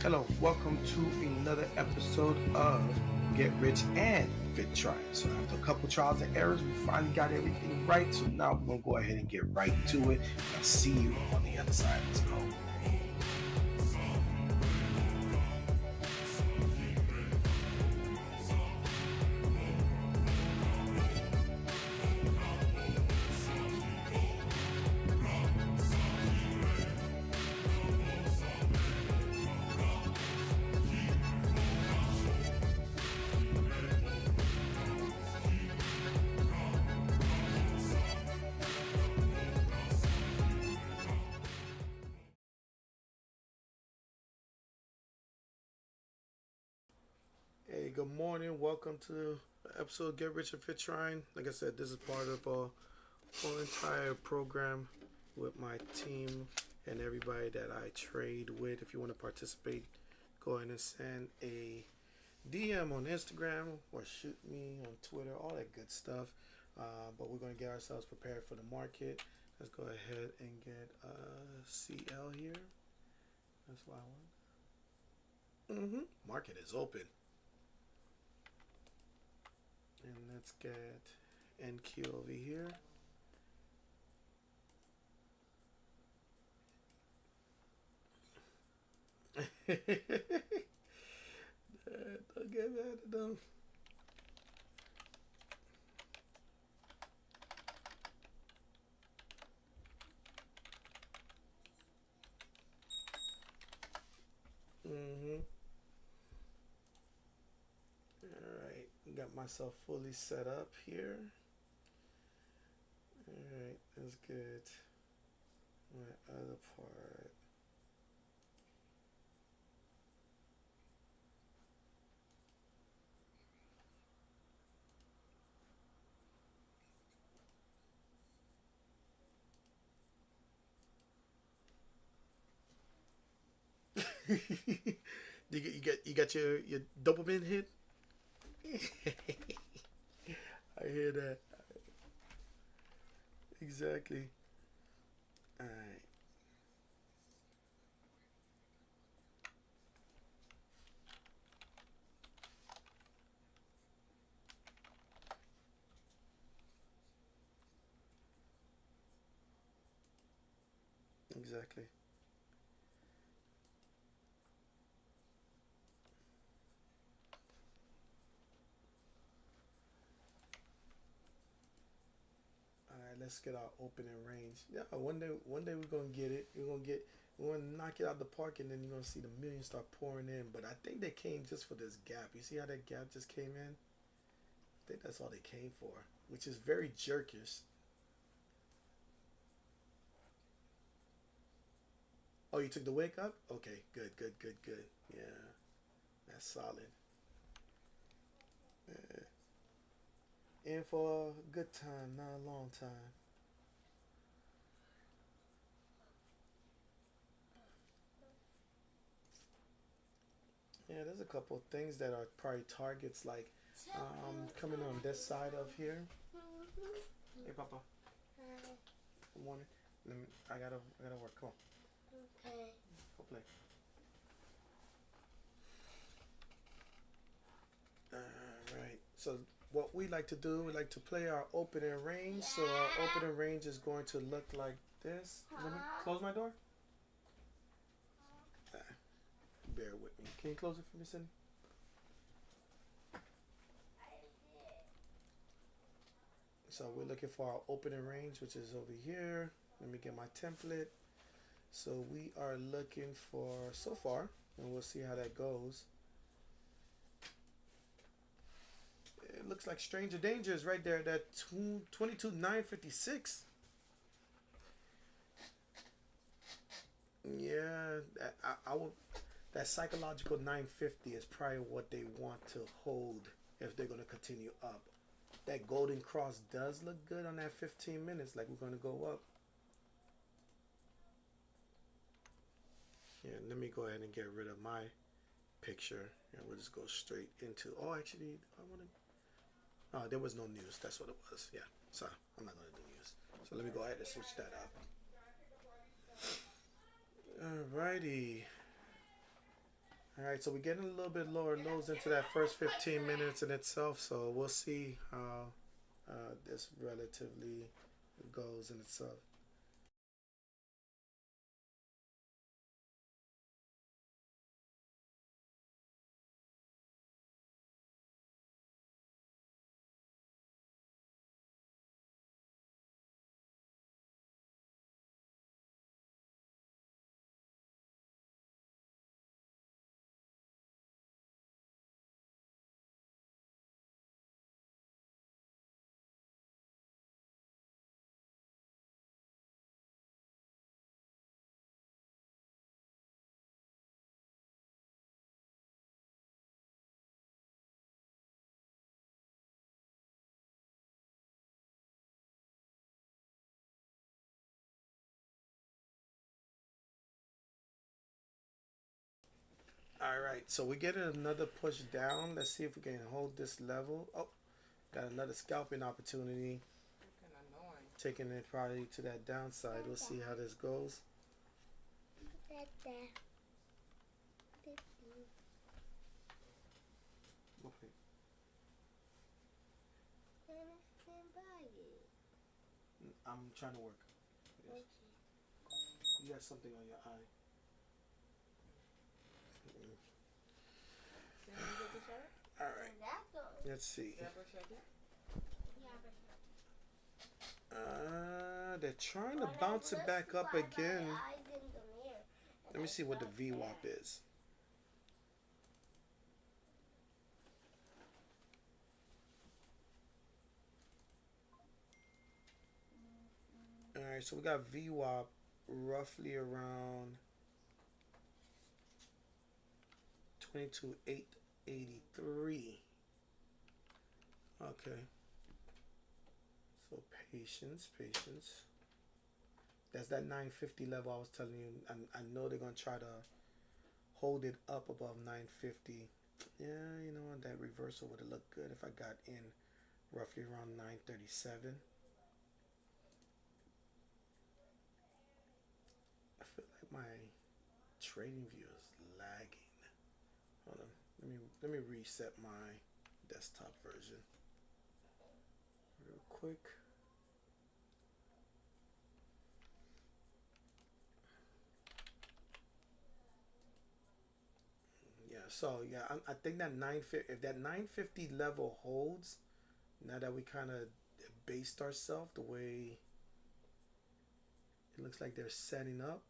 Hello, welcome to another episode of Get Rich and Fit Tryin. So after a couple trials and errors, we finally got everything right. So now we're gonna go ahead and get right to it. I'll see you on the other side. Let's go. Hey, good morning. Welcome to the episode Get Rich and Fit Tryin. Like I said, this is part of a whole entire program with my team and everybody that I trade with. If you want to participate, go ahead and send a DM on Instagram or shoot me on Twitter, all that good stuff. But we're going to get ourselves prepared for the market. Let's go ahead and get CL here. That's what I want. Market is open. And let's get NQ over here. Don't get mad at them. Alright, got myself fully set up here. Alright, that's good. My other part. you got your dopamine hit. I hear that. Exactly. All right. Exactly. All right. Let's get our opening range. Yeah. One day we're gonna get it. We're gonna knock it out the park, and then you're gonna see the millions start pouring in. But I think they came just for this gap. You see how that gap just came in? I think that's all they came for, which is very jerkish. Oh, you took the wake up? Okay, good, good, good, good. Yeah, that's solid. Yeah. In for a good time, not a long time. Yeah, there's a couple of things that are probably targets like coming on this side of here. Hey, Papa. Good morning. I gotta work. Come on. Okay. Go play. Alright, so what we like to do, we like to play our opening range. So our opening range is going to look like this. Let me close my door. Ah, bear with me. Can you close it for me, Cindy? So we're looking for our opening range, which is over here. Let me get my template. So we are looking for, so far, and we'll see how that goes. It looks like Stranger Danger is right there, that 22,956. Yeah, I will. That psychological 950 is probably what they want to hold if they're going to continue up. That golden cross does look good on that 15 minutes, like we're going to go up. Yeah, let me go ahead and get rid of my picture, and we'll just go straight into. Oh, actually, I want to. Oh, there was no news. That's what it was. Yeah, so I'm not going to do news. So let me go ahead and switch that up. Alrighty. All right, so we're getting a little bit lower lows into that first 15 minutes in itself. So we'll see how this relatively goes in itself. All right, so we get another push down. Let's see if we can hold this level. Oh, got another scalping opportunity. Taking it probably to that downside. We'll see how this goes. Okay. I'm trying to work. Yes. You got something on your eye. All right. Let's see. They're trying to bounce it back up again. Let me see what the VWAP is. All right, so we got VWAP roughly around 22,883. Okay. So patience. That's that 950 level I was telling you. I know they're gonna try to hold it up above 950. Yeah, you know what? That reversal would have looked good if I got in roughly around 937. I feel like my trading view is lagging. Hold on. Let me reset my desktop version real quick. Yeah, so yeah, I think that 950, if that 950 level holds, now that we kind of based ourselves the way it looks like they're setting up,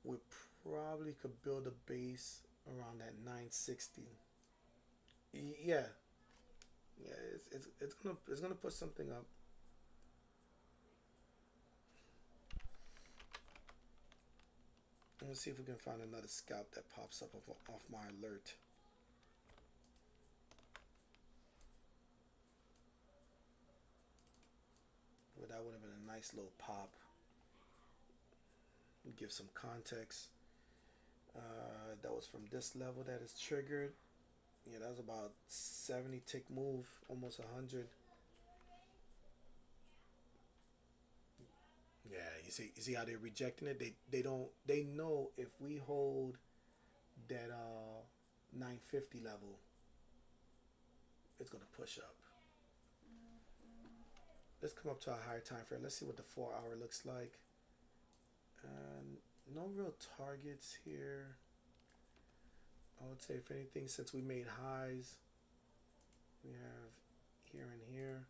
we probably could build a base around that 960. Yeah, yeah, it's gonna put something up. Let's see if we can find another scalp that pops up off my alert. Well, that would have been a nice little pop. Give some context. That was from this level that is triggered. Yeah, that was about 70 tick move, almost 100. Yeah, you see how they're rejecting it. They know if we hold that 950 level, it's gonna push up. Let's come up to a higher time frame. Let's see what the 4 hour looks like. No real targets here. I would say if anything, since we made highs, we have here and here.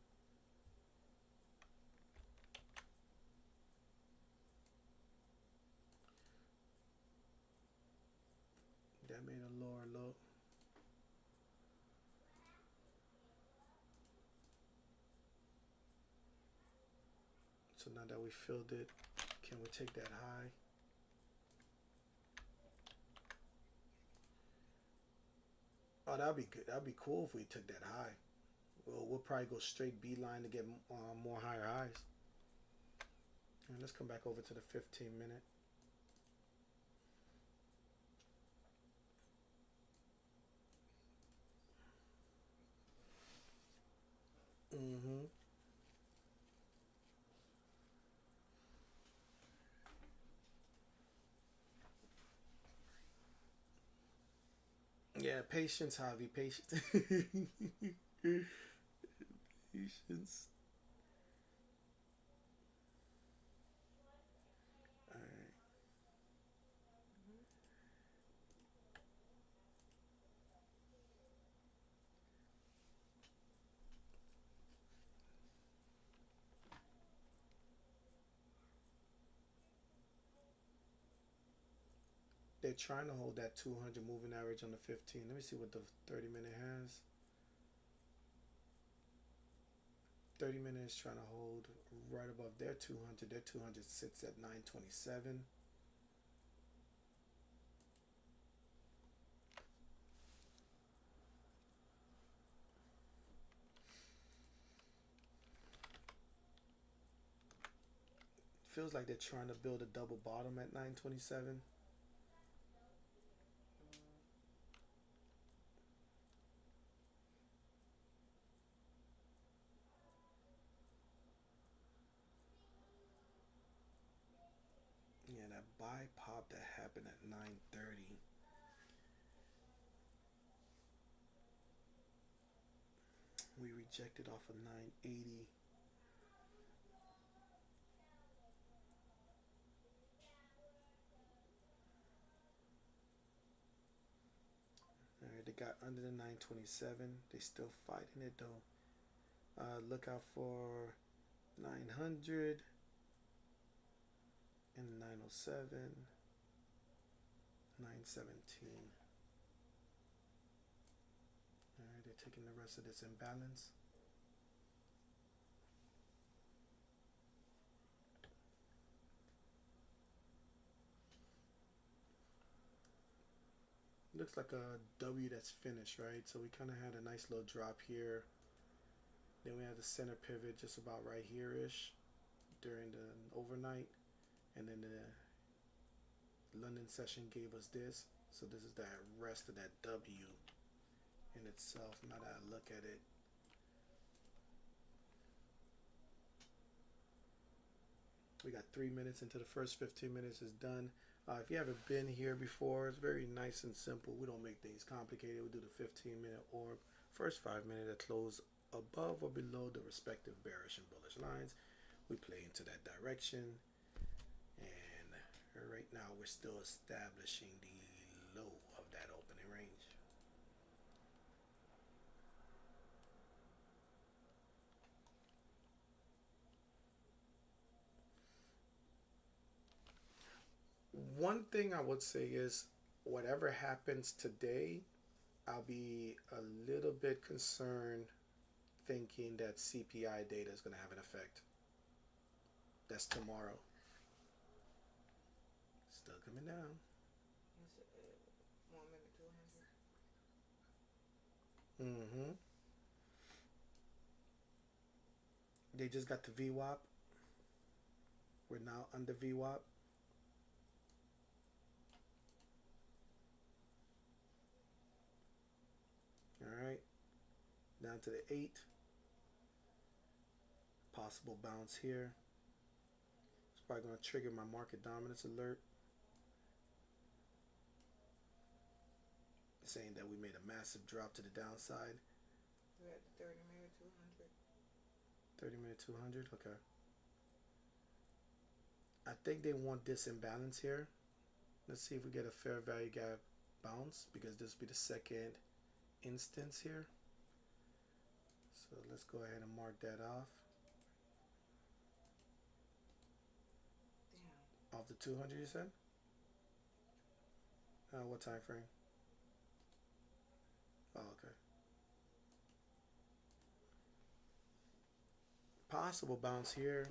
That made a lower low. So now that we filled it, can we take that high? Oh, that'd be good. That'd be cool if we took that high. We'll probably go straight beeline to get more higher highs. And let's come back over to the 15 minute. Mm-hmm. Yeah, patience, Javi, patience. Patience. All right. They're trying to hold that 200 moving average on the 15. Let me see what the 30 minute has. 30 minutes trying to hold right above their 200. Their 200 sits at 927. Feels like they're trying to build a double bottom at 927. Yeah, that buy pop that happened at 930. We rejected off of 980. All right, they got under the 927. They still fighting it though. Look out for 900 and 907, 917. All right, they're taking the rest of this imbalance. Looks like a W that's finished, right? So we kind of had a nice little drop here. Then we had the center pivot just about right here ish during the overnight. And then the London session gave us this. So this is that rest of that W in itself. Now that I look at it, we got 3 minutes into the first 15 minutes is done. If you haven't been here before, it's very nice and simple. We don't make things complicated. We do the 15-minute orb. First 5 minutes that close above or below the respective bearish and bullish lines. We play into that direction. And right now we're still establishing the low of that opening range. One thing I would say is whatever happens today, I'll be a little bit concerned thinking that CPI data is going to have an effect. That's tomorrow. Still coming down. It's 1 minute to 100. Mm-hmm. They just got the VWAP. We're now under VWAP. All right. Down to the 8. Possible bounce here. It's probably going to trigger my market dominance alert. Saying that we made a massive drop to the downside. We're at the 30 minute 200. 30 minute 200. Okay. I think they want this imbalance here. Let's see if we get a fair value gap bounce because this will be the second instance here. So let's go ahead and mark that off. Damn. Off the 200 you said? What time frame? Oh, okay. Possible bounce here.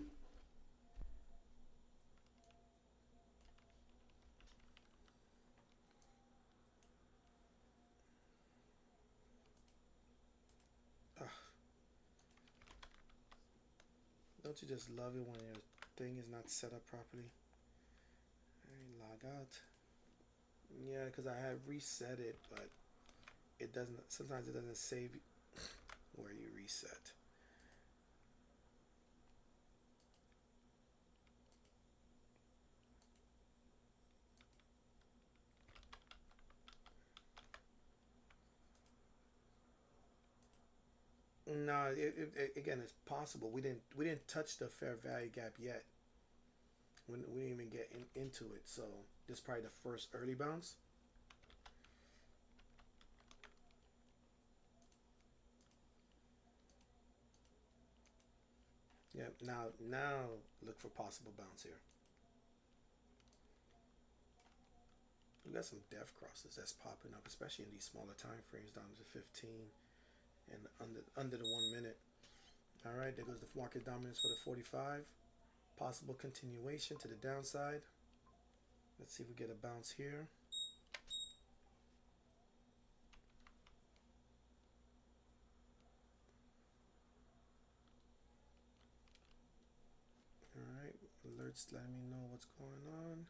Ugh. Don't you just love it when your thing is not set up properly? Alright, log out. Yeah, because I had reset it, but it doesn't. Sometimes it doesn't save where you reset. No, again, it's possible. We didn't touch the fair value gap yet. We didn't even get into it. So this is probably the first early bounce. Yeah. Now look for possible bounce here. We got some depth crosses that's popping up, especially in these smaller time frames down to 15 and under the 1 minute. All right, there goes the market dominance for the 45. Possible continuation to the downside. Let's see if we get a bounce here. All right, alerts letting me know what's going on.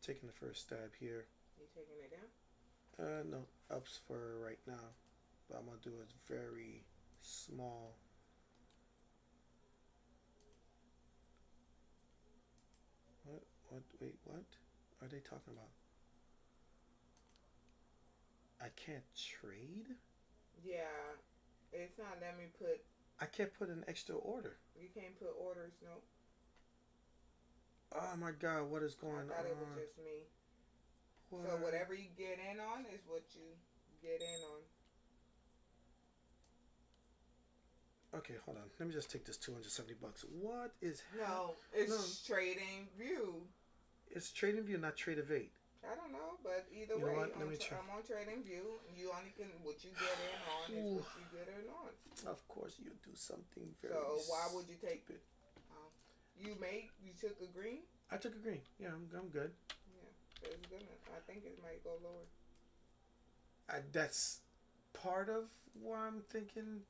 Taking the first stab here. You taking it down? No, ups for right now, but I'm gonna do it very small. What? What? Wait, what are they talking about? I can't trade? Yeah. It's not letting me put. I can't put an extra order. You can't put orders. No. Oh my god, what is going I thought it was on? just me. What? So whatever you get in on is what you get in on. Okay, hold on. Let me just take this $270. What is No, it's trading view. It's Trading View, not Trade Evade. I don't know, but either You know way, what? Let me try. I'm on trading view. You only can what you get in on is Ooh. what you get in on. Of course, you do something very. So why would you take? stupid. You took a green. I took a green. Yeah, I'm good. Yeah, it's gonna. I think it might go lower. That's part of why I'm thinking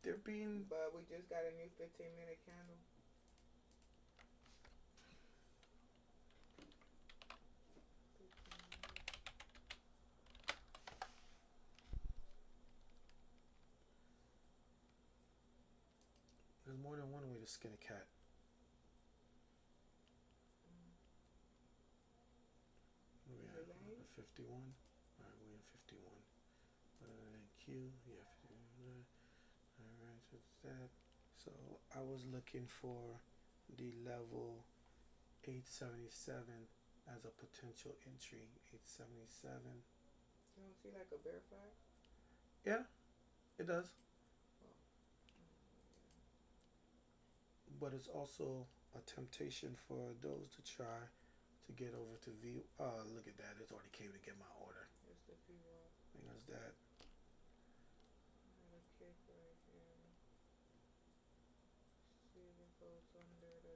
they're being. But we just got a new 15-minute candle. There's more than one way to skin a cat. Where we at? 51. All right, we're in 51. Q. Yeah. 59. All right, so it's that. So I was looking for the level 877 as a potential entry. 877. You don't see like a bear flag? Yeah, it does. But it's also a temptation for those to try to get over to V. Look at that. It's already came to get my order. It's the VWAP. I think that's that. Got a kick right here. See if it goes under the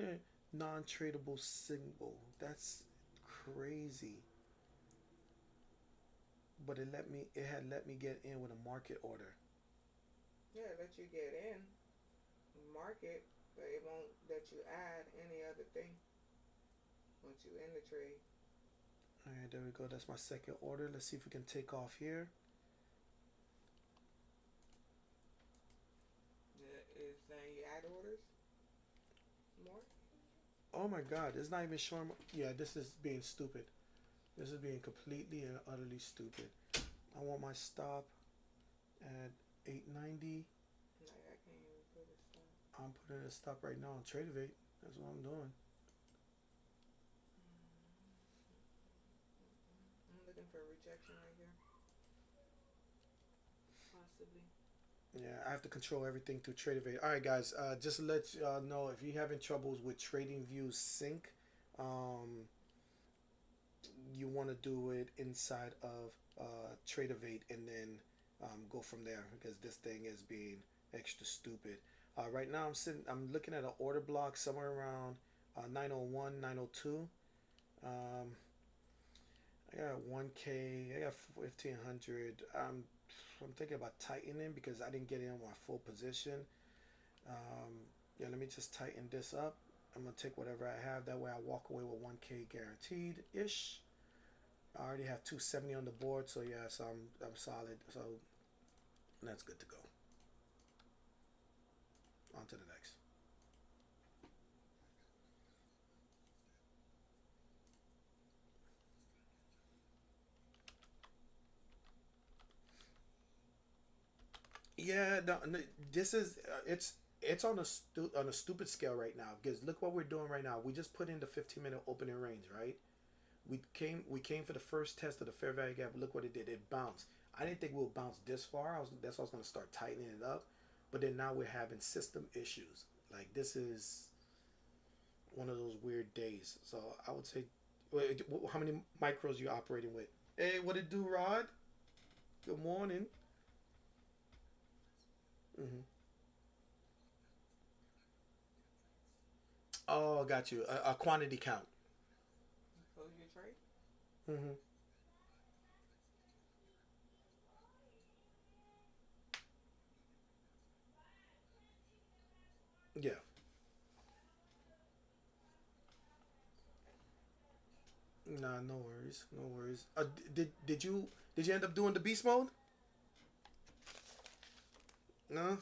200. Non-tradable symbol. That's crazy. But it had let me get in with a market order. Yeah, let you get in market, but it won't let you add any other thing once you in the trade. All right, there we go. That's my second order. Let's see if we can take off here. It's saying you add orders more. Oh my god, it's not even showing. Yeah, this is being stupid. This is being completely and utterly stupid. I want my stop at 890. Like I can't even put a stop. I'm putting a stop right now on Trade Evade. That's what I'm doing. I'm looking for a rejection right here. Possibly. Yeah, I have to control everything through Trade Evade. All right, guys. Just to let y'all know, if you're having troubles with Trading View Sync, you want to do it inside of Trade Evade and then go from there, because this thing is being extra stupid. Right now, I'm looking at an order block somewhere around 901, 902. I got 1K. I got 1500. I'm thinking about tightening because I didn't get in my full position. Yeah, let me just tighten this up. I'm gonna take whatever I have. That way I walk away with 1K guaranteed ish. I already have 270 on the board, so yeah, so I'm solid. So that's good to go. On to the next. Yeah, no, no, this is it's on a on a stupid scale right now because look what we're doing right now. We just put in the 15-minute opening range, right? We came for the first test of the fair value gap. Look what it did. It bounced. I didn't think we'll bounce this far. That's why I was gonna start tightening it up. But then now we're having system issues. Like this is one of those weird days. So I would say, wait, how many micros you operating with? Hey, what it do, Rod? Good morning. Hmm. Oh, got you. A quantity count. Close your trade. Hmm. Yeah. Nah, no worries, no worries. Did you end up doing the beast mode? No.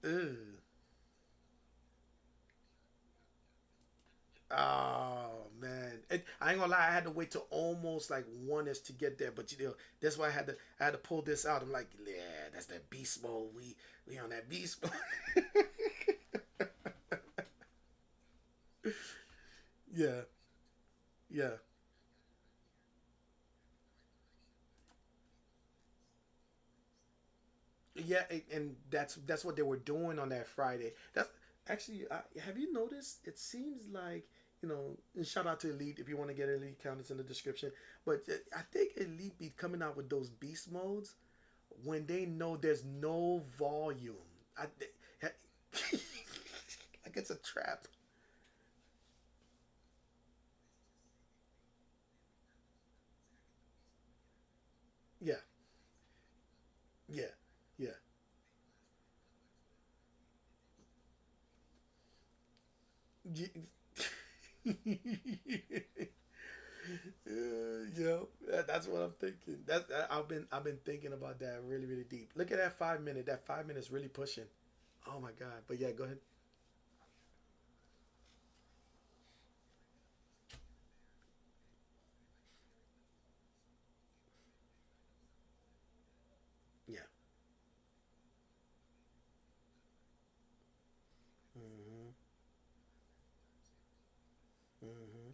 Ugh. Oh man, I ain't gonna lie. I had to wait till almost like one ish to get there, but that's why I had to pull this out. I'm like, yeah, that's that beast mode. We on that beast mode. Yeah, yeah, yeah, and that's what they were doing on that Friday. That's actually, have you noticed? It seems like and shout out to Elite if you want to get Elite count, it's in the description. But I think Elite be coming out with those beast modes when they know there's no volume. I, like it's a trap. Yeah, yeah, yeah. Ye- yeah, that's what I'm thinking. I've been thinking about that really really deep. Look at that 5 minute. That 5 minutes really pushing. Oh my god. But yeah, go ahead. Yeah. Hmm. Hmm.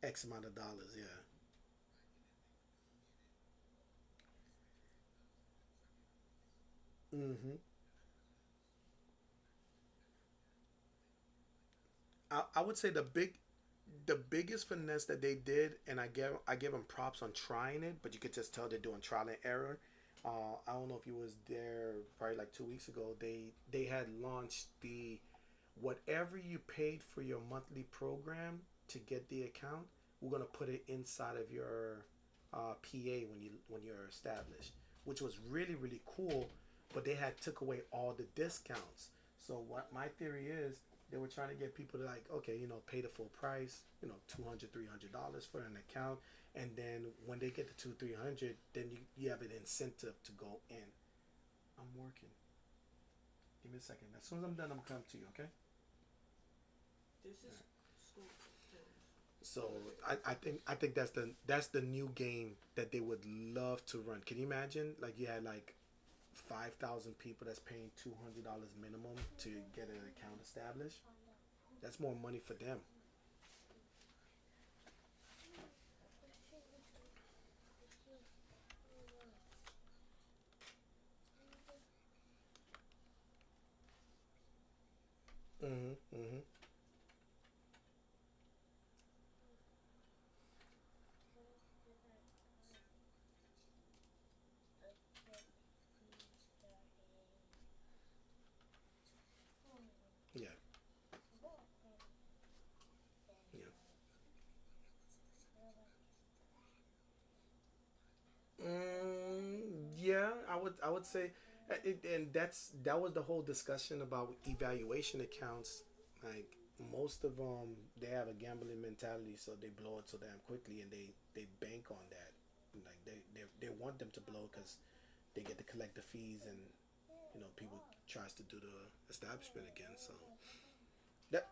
X amount of dollars. Yeah. Hmm. I would say the biggest finesse that they did, and I give them props on trying it, but you could just tell they're doing trial and error. I don't know if you was there probably like 2 weeks ago. They had launched the whatever you paid for your monthly program to get the account, we're gonna put it inside of your PA when you're established, which was really really cool. But they had took away all the discounts. So what my theory is, they were trying to get people to like, okay, pay the full price, 200 $300 for an account, and then when they get to 200 300, then you have an incentive to go in. I'm working. Give me a second. As soon as I'm done, I'm coming to you. Okay. This is school systems. So I think that's the new game that they would love to run. Can you imagine? Like you had like 5,000 people that's paying $200 minimum to get an account established. That's more money for them. Hmm. Hmm. Yeah. Yeah. Yeah, I would say, and that was the whole discussion about evaluation accounts. Like most of them, they have a gambling mentality, so they blow it so damn quickly, and they bank on that. Like they want them to blow because they get to collect the fees, and people tries to do the establishment again. So that,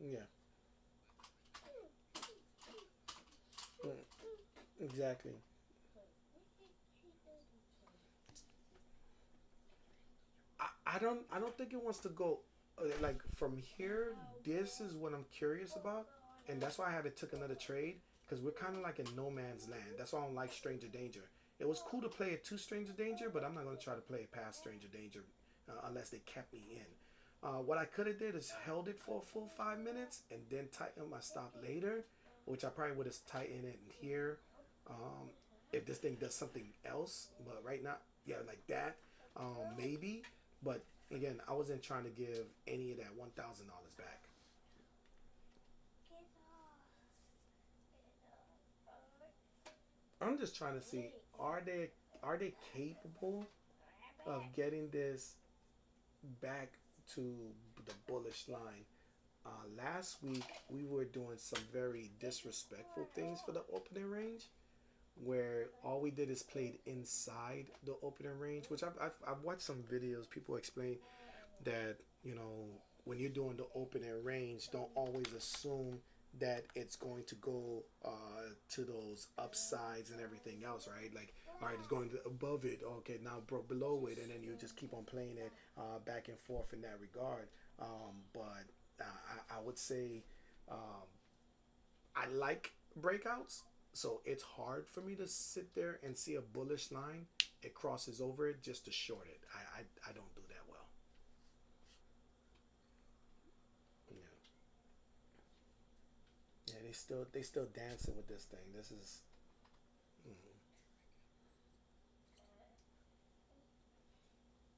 yeah. Exactly. I don't think it wants to go like from here. This is what I'm curious about, and that's why I haven't took another trade because we're kind of like in no man's land. That's why I don't like Stranger Danger. It was cool to play it to Stranger Danger, but I'm not gonna try to play it past Stranger Danger unless they kept me in. What I could have did is held it for a full 5 minutes and then tighten my stop later, which I probably would have tightened it in here um, if this thing does something else. But right now, yeah, like that, maybe. But again, I wasn't trying to give any of that $1,000 back. I'm just trying to see are they capable of getting this back to the bullish line. Last week we were doing some very disrespectful things for the opening range, where all we did is played inside the opening range. Which I've watched some videos. People explain that when you're doing the opening range, don't always assume that it's going to go to those upsides and everything else, right? Like, all right, it's going to above it. Okay, now broke below it, and then you just keep on playing it back and forth in that regard. But I would say um, I like breakouts, so it's hard for me to sit there and see a bullish line. It crosses over it just to short it. I don't do that well. Yeah. Yeah, they still dancing with this thing. This is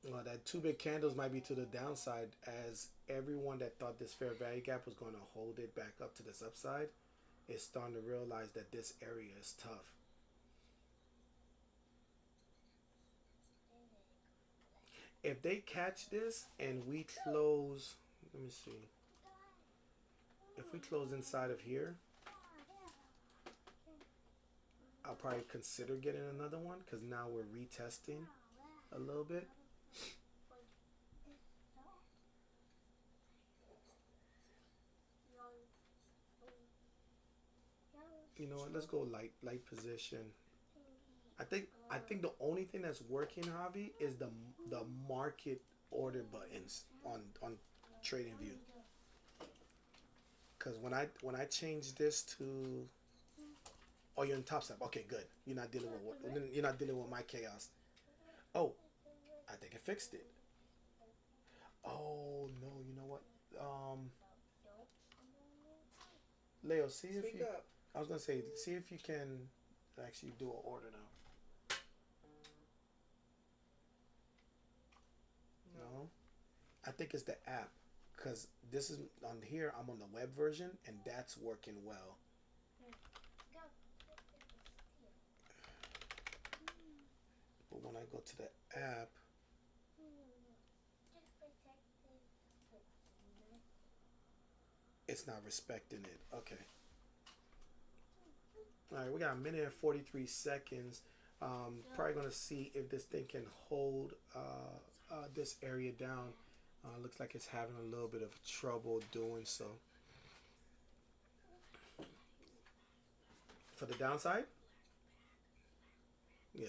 well, that two big candles might be to the downside, as everyone that thought this fair value gap was going to hold it back up to this upside is starting to realize that this area is tough. If they catch this and we close, let me see. If we close inside of here, I'll probably consider getting another one because now we're retesting a little bit. You know what? Let's go light position. I think the only thing that's working, Javi, is the market order buttons on Trading View. Because when I change this to, oh, you're in top step. Okay, good. You're not dealing with my chaos. Oh, I think it fixed it. Oh no, you know what? Um, Leo, see if Speak you. up. I was gonna say, see if you can actually do an order now. No. No, I think it's the app, because this is on here. I'm on the web version, and that's working well. But when I go to the app, it's not respecting it. Okay. All right, we got a minute and 43 seconds. Probably gonna see if this thing can hold this area down. Looks like it's having a little bit of trouble doing so. For the downside, yeah,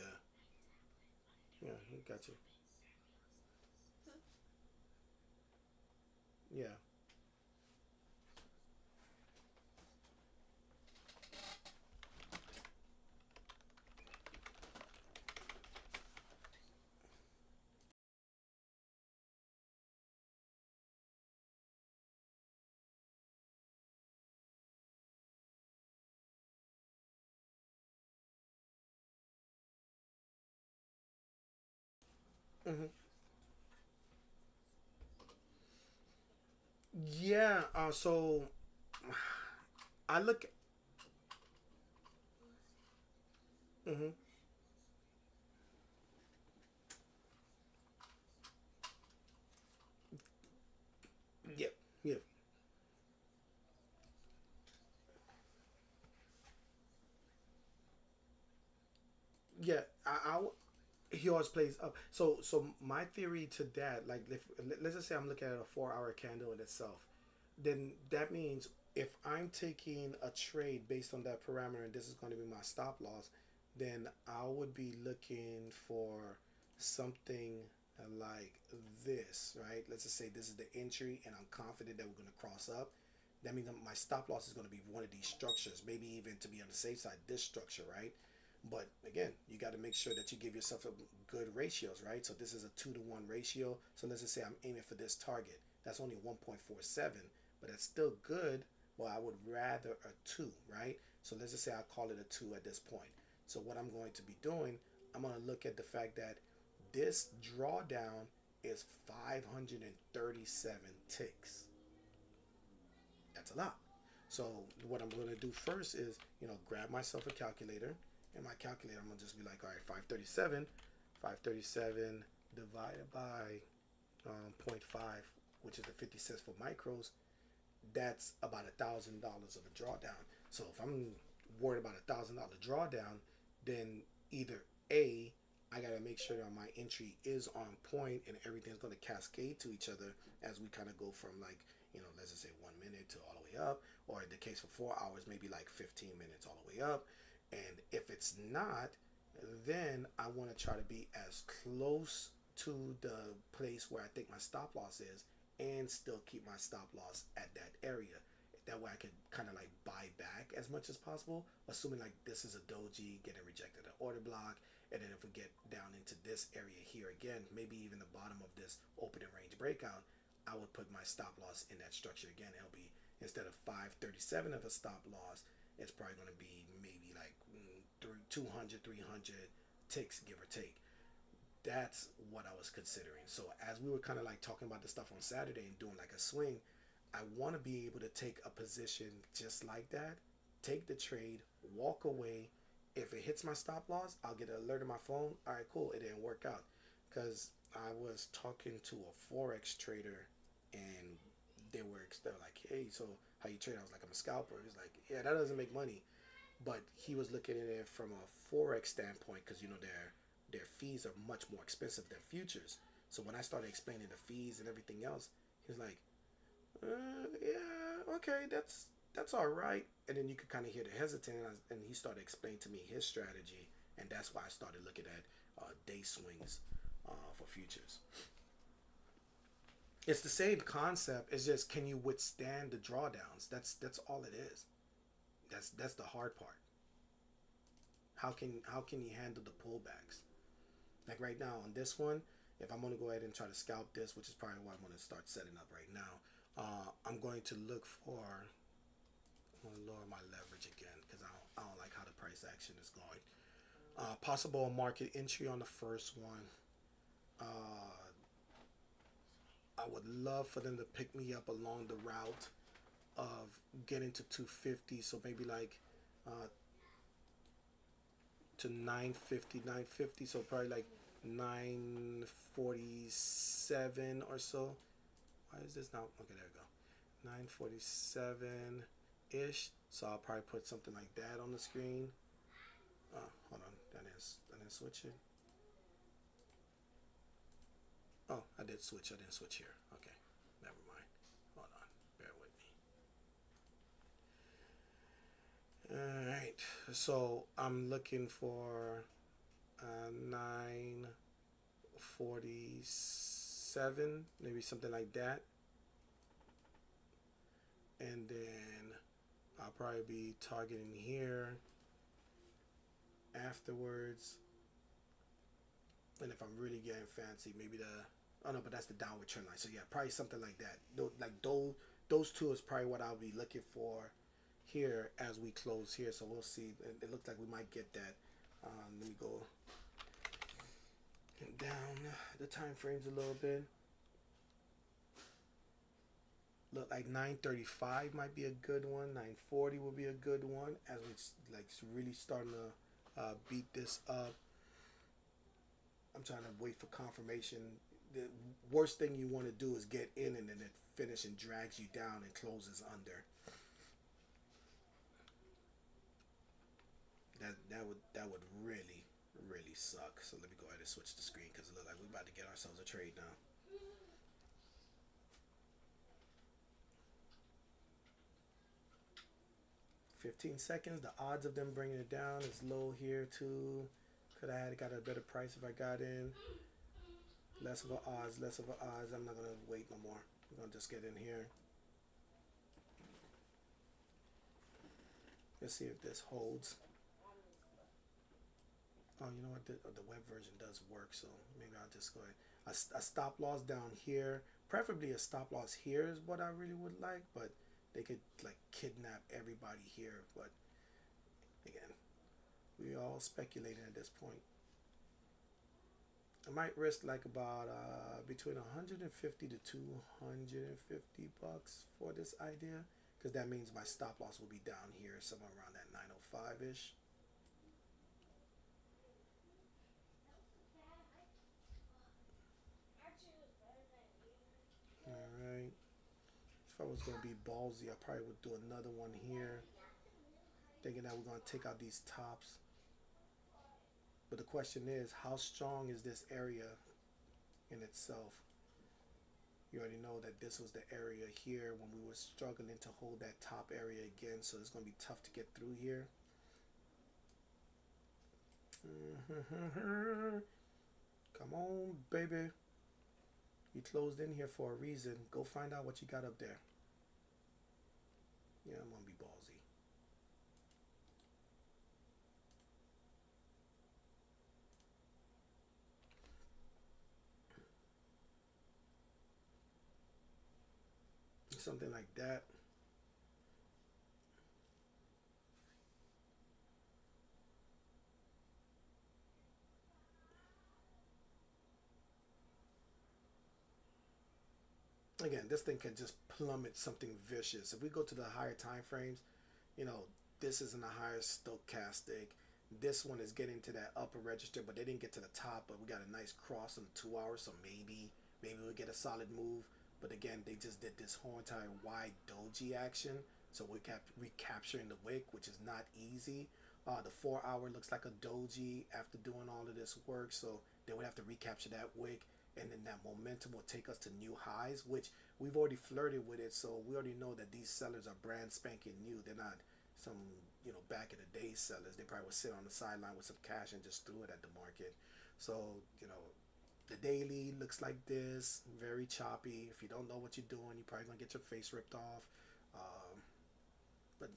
yeah, got you. Yeah. Hmm. Yeah. So I look. Hmm. Yep. Yep. Yeah. He always plays up. So my theory to that, like, let's just say I'm looking at a 4 hour candle in itself, then that means if I'm taking a trade based on that parameter and this is going to be my stop loss, then I would be looking for something like this, right? Let's just say this is the entry and I'm confident that we're going to cross up. That means my stop loss is going to be one of these structures, maybe even to be on the safe side, this structure, right? But again, you got to make sure that you give yourself a good ratios, right? So this is a 2-to-1 ratio. So let's just say I'm aiming for this target. That's only 1.47, but that's still good. Well, I would rather a 2, right? So let's just say I call it a 2 at this point. So what I'm going to be doing, I'm going to look at the fact that this drawdown is 537 ticks. That's a lot. So what I'm going to do first is, grab myself a calculator. And my calculator, I'm going to just be like, all right, 537 divided by 0.5, which is the 50 cents for micros, that's about $1,000 of a drawdown. So if I'm worried about $1,000 drawdown, then either A, I gotta make sure that my entry is on point and everything's gonna cascade to each other as we kind of go from like, let's just say 1 minute to all the way up, or in the case for 4 hours, maybe like 15 minutes all the way up. And if it's not, then I want to try to be as close to the place where I think my stop loss is and still keep my stop loss at that area. That way I can kind of like buy back as much as possible, assuming like this is a doji getting rejected an order block. And then if we get down into this area here again, maybe even the bottom of this opening range breakout, I would put my stop loss in that structure again. It'll be, instead of 537 of a stop loss, it's probably going to be maybe like 200, 300 ticks, give or take. That's what I was considering. So as we were kind of like talking about the stuff on Saturday and doing like a swing, I want to be able to take a position just like that, take the trade, walk away. If it hits my stop loss, I'll get an alert on my phone. All right, cool. It didn't work out. Because I was talking to a Forex trader and they're like, hey, so how you trade? I was like, I'm a scalper. He's like, yeah, that doesn't make money. But he was looking at it from a Forex standpoint because, their fees are much more expensive than futures. So when I started explaining the fees and everything else, he was like, yeah, okay, that's all right. And then you could kind of hear the hesitance, and he started explaining to me his strategy, and that's why I started looking at day swings for futures. It's the same concept. It's just, can you withstand the drawdowns? That's all it is. That's the hard part. How can you handle the pullbacks? Like right now on this one, if I'm gonna go ahead and try to scalp this, which is probably what I'm gonna start setting up right now, I'm going to look for. I'm gonna lower my leverage again because I don't like how the price action is going. Possible market entry on the first one. I would love for them to pick me up along the route of getting to 250. So maybe like to 950, 950. So probably like 947 or so. Why is this now? Okay, there we go. 947 ish. So I'll probably put something like that on the screen. Hold on. I didn't switch it. Oh, I did switch. I didn't switch here. Okay, never mind. Hold on. Bear with me. All right. So I'm looking for 947, maybe something like that. And then I'll probably be targeting here afterwards. And if I'm really getting fancy, maybe oh no, but that's the downward trend line. So yeah, probably something like that. Like those two is probably what I'll be looking for here as we close here. So we'll see. It looks like we might get that. Let me go down the time frames a little bit. Look, like 935 might be a good one. 940 will be a good one as we like really starting to beat this up. I'm trying to wait for confirmation. The worst thing you want to do is get in and then it finish and drags you down and closes under. That would really suck. So let me go ahead and switch the screen because it looks like we're about to get ourselves a trade now. 15 seconds. The odds of them bringing it down is low here too. Could I have got a better price if I got in? Less of a odds, less of a odds. I'm not gonna wait no more. I'm gonna just get in here. Let's see if this holds. Oh, you know what? The web version does work, so maybe I'll just go ahead. A stop loss down here. Preferably a stop loss here is what I really would like, but they could like kidnap everybody here. But again, we all speculating at this point. I might risk like about between 150 to 250 bucks for this idea, because that means my stop loss will be down here somewhere around that 905 ish. All right. If I was gonna be ballsy, I probably would do another one here, thinking that we're gonna take out these tops. But the question is, how strong is this area in itself? You already know that this was the area here when we were struggling to hold that top area again, so it's going to be tough to get through here. Come on, baby. You closed in here for a reason. Go find out what you got up there. Yeah, I'm going to be ballsy. Something like that. Again, this thing can just plummet something vicious. If we go to the higher time frames, you know, this is in a higher stochastic. This one is getting to that upper register, but they didn't get to the top. But we got a nice cross in 2 hours, so maybe we'll get a solid move. But again, they just did this whole entire wide doji action, so we're recapturing the wick, which is not easy. The 4 hour looks like a doji after doing all of this work, so they would have to recapture that wick, and then that momentum will take us to new highs, which we've already flirted with it. So we already know that these sellers are brand spanking new. They're not some, you know, back in the day sellers. They probably would sit on the sideline with some cash and just threw it at the market. So, you know, the daily looks like this, very choppy. If you don't know what you're doing, you're probably gonna get your face ripped off. But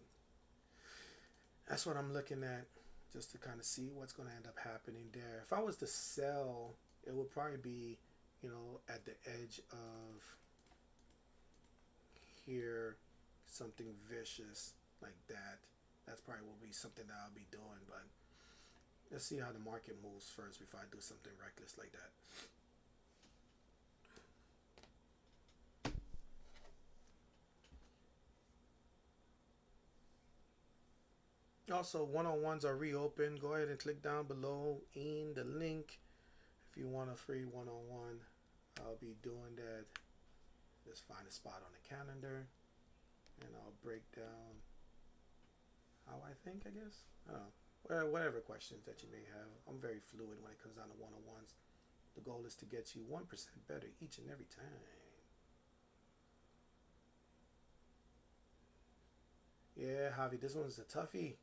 that's what I'm looking at, just to kind of see what's gonna end up happening there. If I was to sell, it would probably be, you know, at the edge of here, something vicious like that. That's probably will be something that I'll be doing. But let's see how the market moves first before I do something reckless like that. Also, one-on-ones are reopened. Go ahead and click down below in the link if you want a free one-on-one. I'll be doing that. Just find a spot on the calendar, and I'll break down how I think, I guess. Well, whatever questions that you may have. I'm very fluid when it comes down to one-on-ones. The goal is to get you 1% better each and every time. Yeah, Javi, this one's a toughie.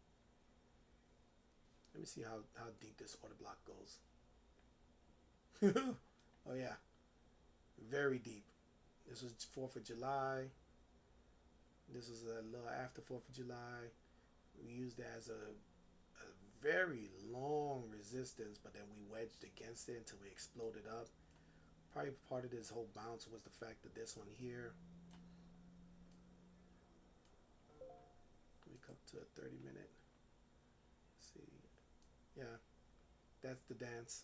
Let me see how deep this order block goes. Oh yeah, very deep. This was 4th of July. This was a little after 4th of July. We used that as a very long resistance, but then we wedged against it until we exploded up. Probably part of this whole bounce was the fact that this one here, we come to a 30-minute. See, yeah, that's the dance.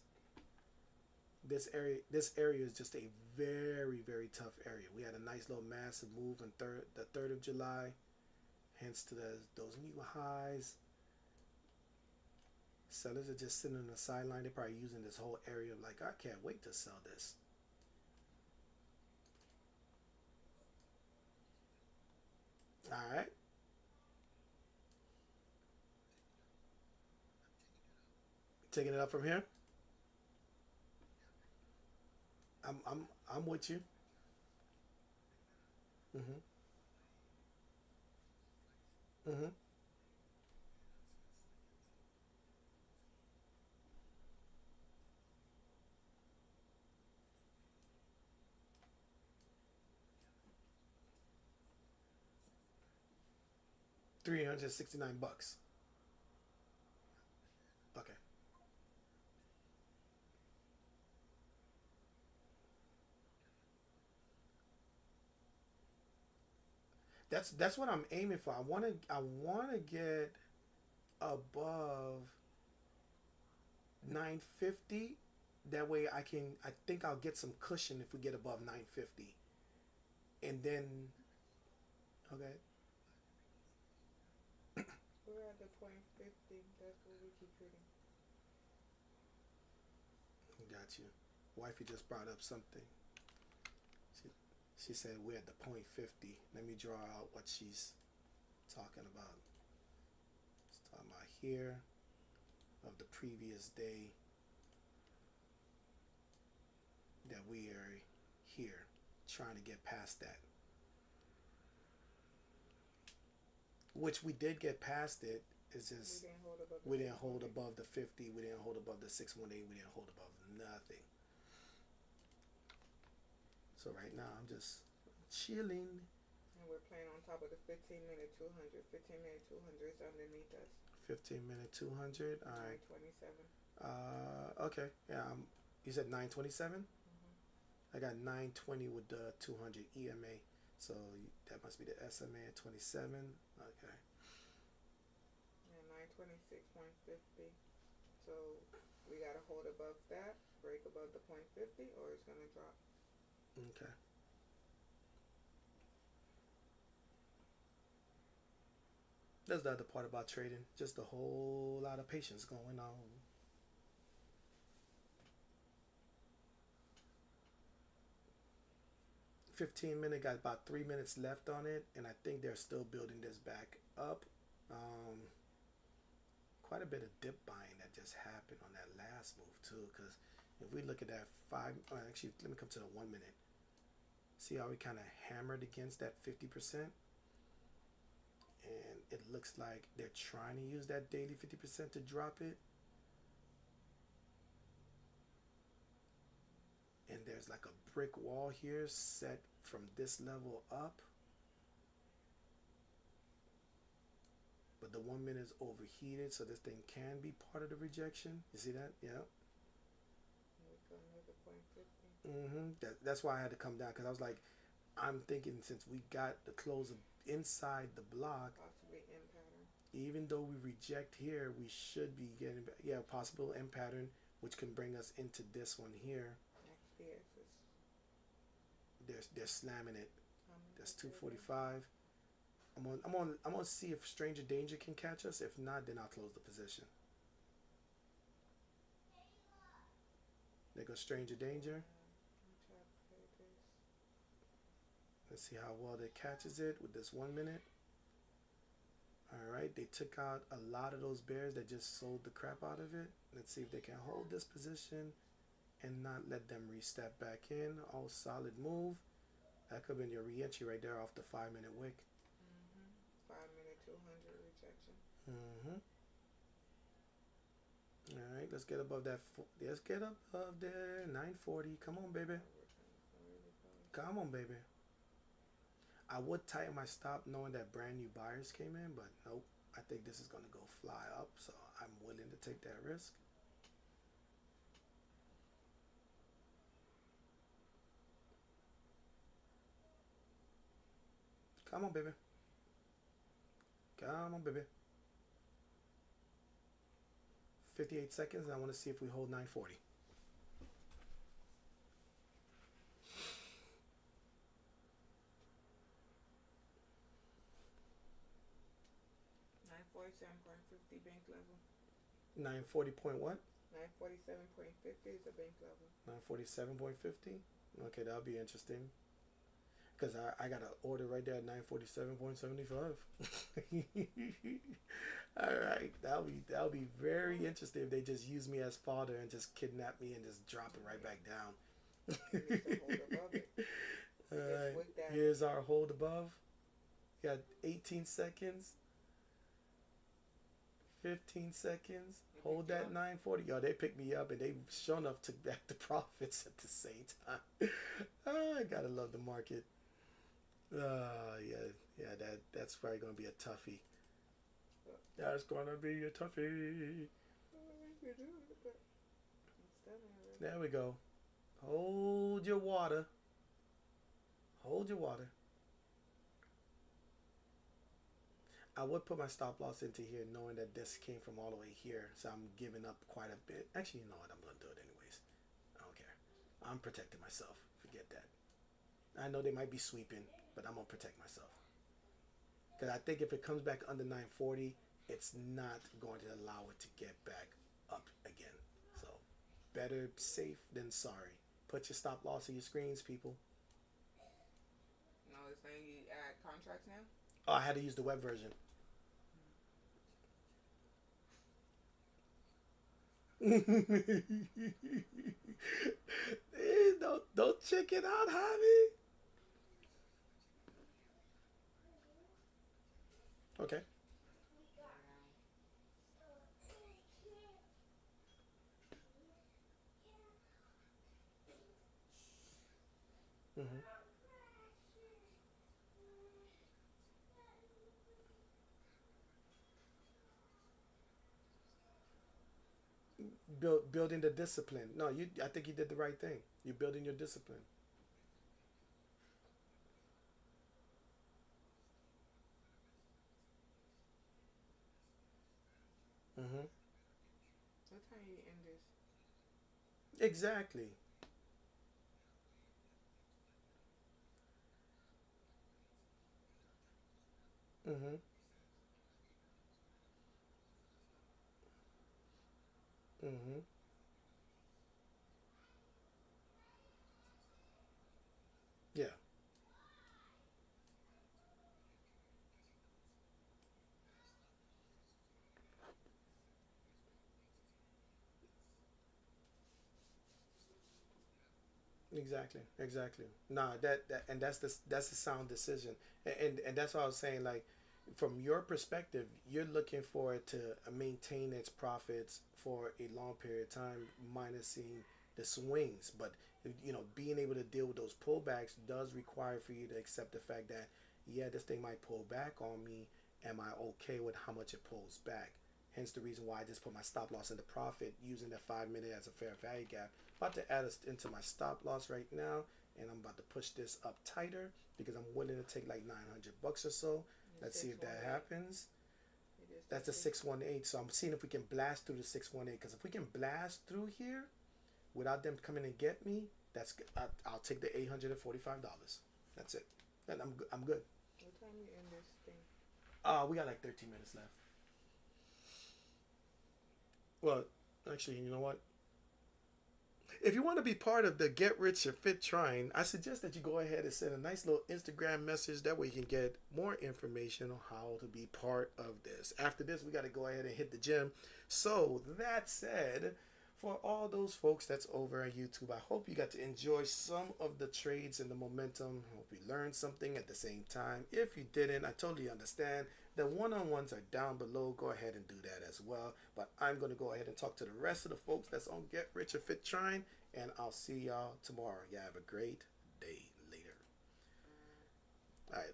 This area is just a very tough area. We had a nice little massive move on the 3rd of July, hence to those new highs. Sellers are just sitting on the sideline. They're probably using this whole area like, I can't wait to sell this. All right. Taking it up from here. I'm with you. Mhm. Mhm. $369. Okay. That's what I'm aiming for. I wanna get above 950. That way I think I'll get some cushion if we get above 950. And then okay, We're at the point 50. That's what we keep hitting. got you. Wifey just brought up something. She, she said we're at the point 50. Let me draw out what she's talking about. It's talking about here of the previous day that we are here trying to get past that. Which we did get past it. It's We just didn't hold above the we didn't 6 hold months. above the 50. We didn't hold above the 618. We didn't hold above nothing. So right now I'm just chilling. And we're playing on top of the 15-minute 200. 15-minute 200 is underneath us. 15-minute 200. All right. 927. Okay. Yeah. You said 927. Mm-hmm. I got 920 with the 200 EMA. So that must be the SMA at 27. Okay. And 926.50. So we got to hold above that, break above the point 50, or it's going to drop. Okay. That's the other part about trading. Just a whole lot of patience going on. 15-minute got about 3 minutes left on it, and I think they're still building this back up. Um, Quite a bit of dip buying that just happened on that last move too. Because if we look at that actually, let me come to the 1 minute. See how we kind of hammered against that 50%, and it looks like they're trying to use that daily 50% to drop it. And there's like a brick wall here set from this level up. But the 1 minute is overheated, so this thing can be part of the rejection. You see that? Yeah. We go another point 50. That's why I had to come down, because I was like, I'm thinking since we got the close of inside the block, Possibly in pattern. even though we reject here, we should be getting possible M pattern, which can bring us into this one here. XPS is They're slamming it. That's coming. 245. I'm gonna see if Stranger Danger can catch us. If not, then I'll close the position. There goes Stranger Danger. Try to play this. Let's see how well it catches it with this 1 minute. Alright, they took out a lot of those bears that just sold the crap out of it. Let's see if they can hold this position and not let them re-step back in. Oh, solid move. That could have been your re-entry right there off the 5 minute wick. 5-minute 200 rejection. Alright, let's get above that. Let's get above there. 940. Come on, baby. Come on, baby. I would tighten my stop knowing that brand new buyers came in, but nope. I think this is going to go fly up, so I'm willing to take that risk. Come on, baby. Come on, baby. 58 seconds, and I want to see if we hold 940. 947.50 bank level. 940 point what? 947.50 is a bank level. 947.50. Okay, that'll be interesting. Because I got an order right there at 947.75. Alright, that'll be very interesting if they just use me as fodder and just kidnap me and just drop it right back down. You need to hold above it. Alright, with that. here's our hold above. Got 18 seconds. 15 seconds. Hold that 940. Yo, they picked me up and they sure enough took back the profits at the same time. I gotta love the market. Yeah, that's probably gonna be a toughie. That's gonna be a toughie. You do it, but it's definitely. There we go. Hold your water. Hold your water. I would put my stop loss into here knowing that this came from all the way here. So I'm giving up quite a bit. Actually, you know what? I'm going to do it anyways. I don't care. I'm protecting myself. Forget that. I know they might be sweeping, but I'm going to protect myself. Because I think if it comes back under 940, it's not going to allow it to get back up again. So better safe than sorry. Put your stop loss in your screens, people. No, it's saying you add contracts now. Oh, I had to use the web version. Don't check it out, Javi. Okay. Mm-hmm. Building the discipline. No, you. I think you did the right thing. You're building your discipline. Mm-hmm. What time you end this? Exactly. Mm-hmm. Mm-hmm. Yeah. Exactly. Exactly. Nah, that and that's the sound decision, and that's what I was saying. Like, from your perspective, you're looking for it to maintain its profits for a long period of time, minusing the swings. But being able to deal with those pullbacks does require for you to accept the fact that yeah, this thing might pull back on me. Am I okay with how much it pulls back? Hence the reason why I just put my stop loss into profit using the 5 minute as a fair value gap. About to add it into my stop loss right now, and I'm about to push this up tighter because I'm willing to take like 900 bucks or so. Let's see if that 618. happens. You just That's said the six. 618. So I'm seeing if we can blast through the 618. Because if we can blast through here without them coming and get me, I'll take the $845. That's it. And I'm good. What time you end this thing? We got like 13 minutes left. Well, actually, you know what? If you want to be part of the Get Rich and Fit Tryin, I suggest that you go ahead and send a nice little Instagram message. That way you can get more information on how to be part of this. After this, we got to go ahead and hit the gym. So, that said, for all those folks that's over on YouTube, I hope you got to enjoy some of the trades and the momentum. I hope you learned something at the same time. If you didn't, I totally understand. The one-on-ones are down below. Go ahead and do that as well. But I'm going to go ahead and talk to the rest of the folks that's on Get Rich and Fit Tryin, and I'll see y'all tomorrow. Y'all have a great day later. All right.